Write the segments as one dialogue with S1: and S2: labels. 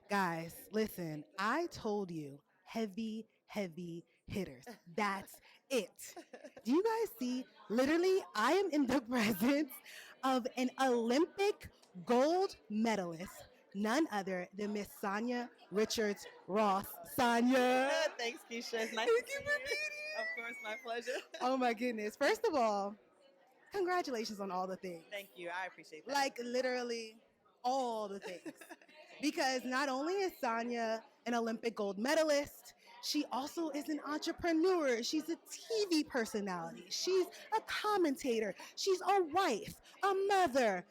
S1: Guys, listen, I told you heavy, heavy hitters. That's it. Do you guys see? Literally, I am in the presence of an Olympic gold medalist, none other than Miss Sanya Richards Ross. Sanya.
S2: Thanks, Keisha. It's nice to
S1: Thank you
S2: see
S1: for
S2: you.
S1: being
S2: Of course,
S1: here.
S2: my pleasure.
S1: Oh my goodness. First of all, congratulations on all the things.
S2: Thank you. I appreciate that.
S1: Like literally all the things. Because not only is Sanya an Olympic gold medalist, she also is an entrepreneur. She's a TV personality. She's a commentator. She's a wife, a mother,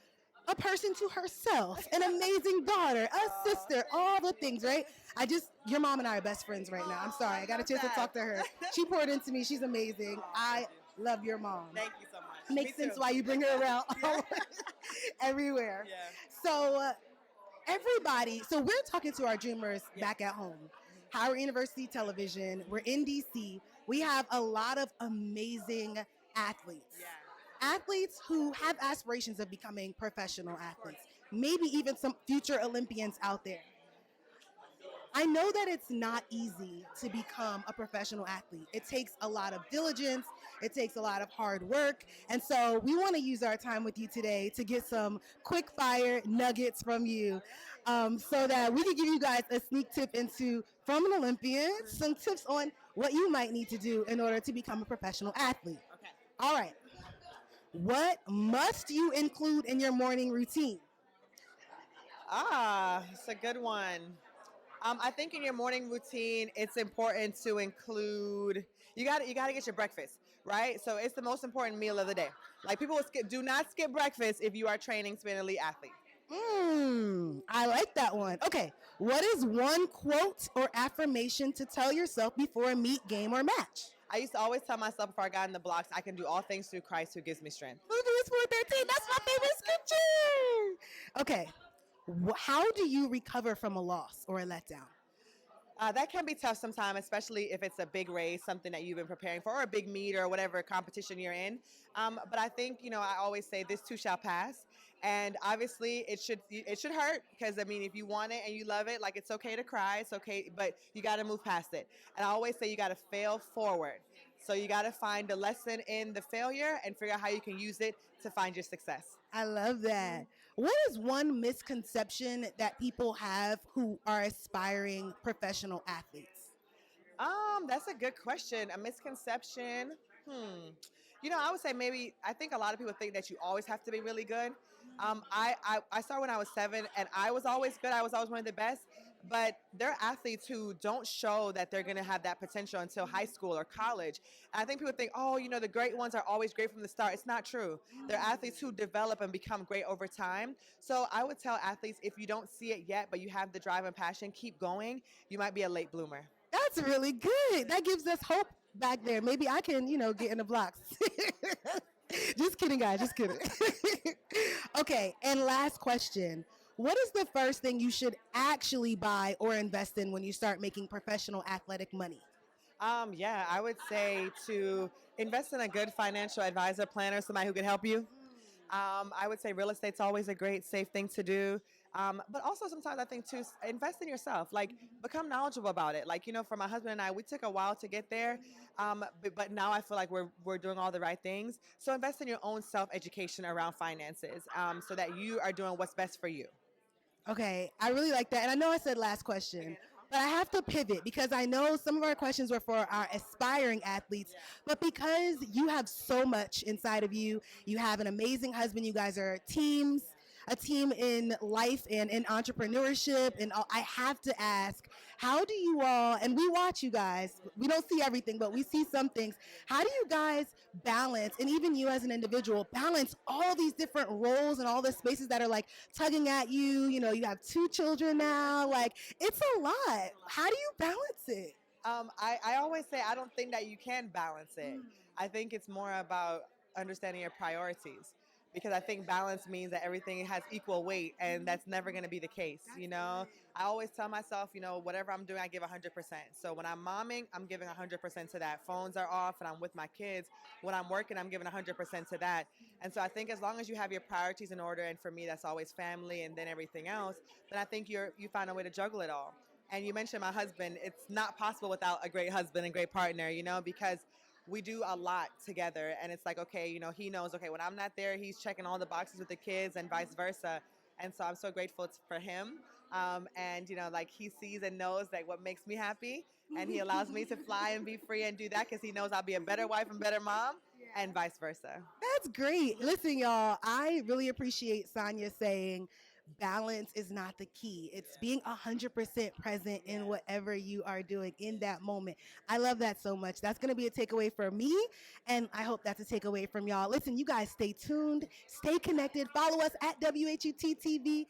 S1: a person to herself, an amazing daughter, a sister, all the things, right? Your mom and I are best friends right now. I'm sorry. I got a chance to talk to her. She poured into me. She's amazing. I
S2: Thank you.
S1: love your mom.
S2: Thank you so much. Me
S1: Makes sense
S2: too.
S1: why you bring her around everywhere.
S2: Yeah.
S1: So, everybody, so we're talking to our dreamers
S2: Yeah.
S1: back at home. Howard University Television, we're in DC. We have a lot of amazing athletes.
S2: Yeah.
S1: Athletes who have aspirations of becoming professional athletes, maybe even some future Olympians out there. I know that it's not easy to become a professional athlete. It takes a lot of diligence, it takes a lot of hard work. And so we want to use our time with you today to get some quick fire nuggets from you so that we can give you guys a sneak tip into, from an Olympian, some tips on what you might need to do in order to become a professional athlete.
S2: Okay.
S1: All right. What must you include in your morning routine?
S2: It's a good one. I think in your morning routine, it's important to include you got to get your breakfast, right? So it's the most important meal of the day. Like people will do not skip breakfast if you are training to be an elite athlete.
S1: I like that one. Okay, what is one quote or affirmation to tell yourself before a meet, game, or match?
S2: I used to always tell myself before I got in the blocks, I can do all things through Christ who gives me strength.
S1: Philippians 4:13. That's my favorite scripture. Okay, how do you recover from a loss or a letdown?
S2: That can be tough sometimes, especially if it's a big race, something that you've been preparing for, or a big meet, or whatever competition you're in. But I think I always say this too shall pass, and obviously it should hurt because I mean if you want it and you love it, like it's okay to cry, it's okay, but you got to move past it. And I always say you got to fail forward. So you got to find the lesson in the failure and figure out how you can use it to find your success.
S1: I love that. What is one misconception that people have who are aspiring professional athletes?
S2: That's a good question. A misconception. I would say maybe I think a lot of people think that you always have to be really good. I started when I was 7, and I was always good. I was always one of the best. But there are athletes who don't show that they're going to have that potential until high school or college. And I think people think, oh, the great ones are always great from the start. It's not true. There are athletes who develop and become great over time. So I would tell athletes if you don't see it yet, but you have the drive and passion, keep going. You might be a late bloomer.
S1: That's really good. That gives us hope back there. Maybe I can, get in the blocks. Just kidding, guys. Just kidding. Okay, and last question. What is the first thing you should actually buy or invest in when you start making professional athletic money?
S2: Yeah, I would say to invest in a good financial advisor, planner, somebody who can help you. I would say real estate's always a great, safe thing to do. But also sometimes I think too, invest in yourself. Like become knowledgeable about it. Like for my husband and I, we took a while to get there, but now I feel like we're doing all the right things. So invest in your own self education around finances, so that you are doing what's best for you.
S1: Okay, I really like that. And I know I said last question, but I have to pivot because I know some of our questions were for our aspiring athletes, but because you have so much inside of you, you have an amazing husband, you guys are teams, a team in life and in entrepreneurship. And I have to ask, how do you all, and we watch you guys, we don't see everything, but we see some things. How do you guys balance, and even you as an individual, balance all these different roles and all the spaces that are like tugging at you? You have 2 children now. Like, it's a lot. How do you balance it?
S2: I always say I don't think that you can balance it. I think it's more about understanding your priorities because I think balance means that everything has equal weight, and that's never going to be the case. You know, I always tell myself, you know, whatever I'm doing, I give 100%. So when I'm momming, I'm giving 100% to that. Phones are off and I'm with my kids. When I'm working, I'm giving 100% to that. And so I think as long as you have your priorities in order, and for me, that's always family and then everything else, then I think you find a way to juggle it all. And you mentioned my husband. It's not possible without a great husband and great partner, you know, because we do a lot together. And it's like, okay, you know, he knows, okay, when I'm not there, he's checking all the boxes with the kids and vice versa. And so I'm so grateful for him. And, you know, like he sees and knows that what makes me happy. And he allows me to fly and be free and do that because he knows I'll be a better wife and better mom, and vice versa.
S1: That's great. Listen, y'all, I really appreciate Sanya saying balance is not the key. It's being 100% present in whatever you are doing in that moment. I love that so much. That's going to be a takeaway for me, and I hope that's a takeaway from y'all. Listen, you guys stay tuned, stay connected, follow us at WHUT TV.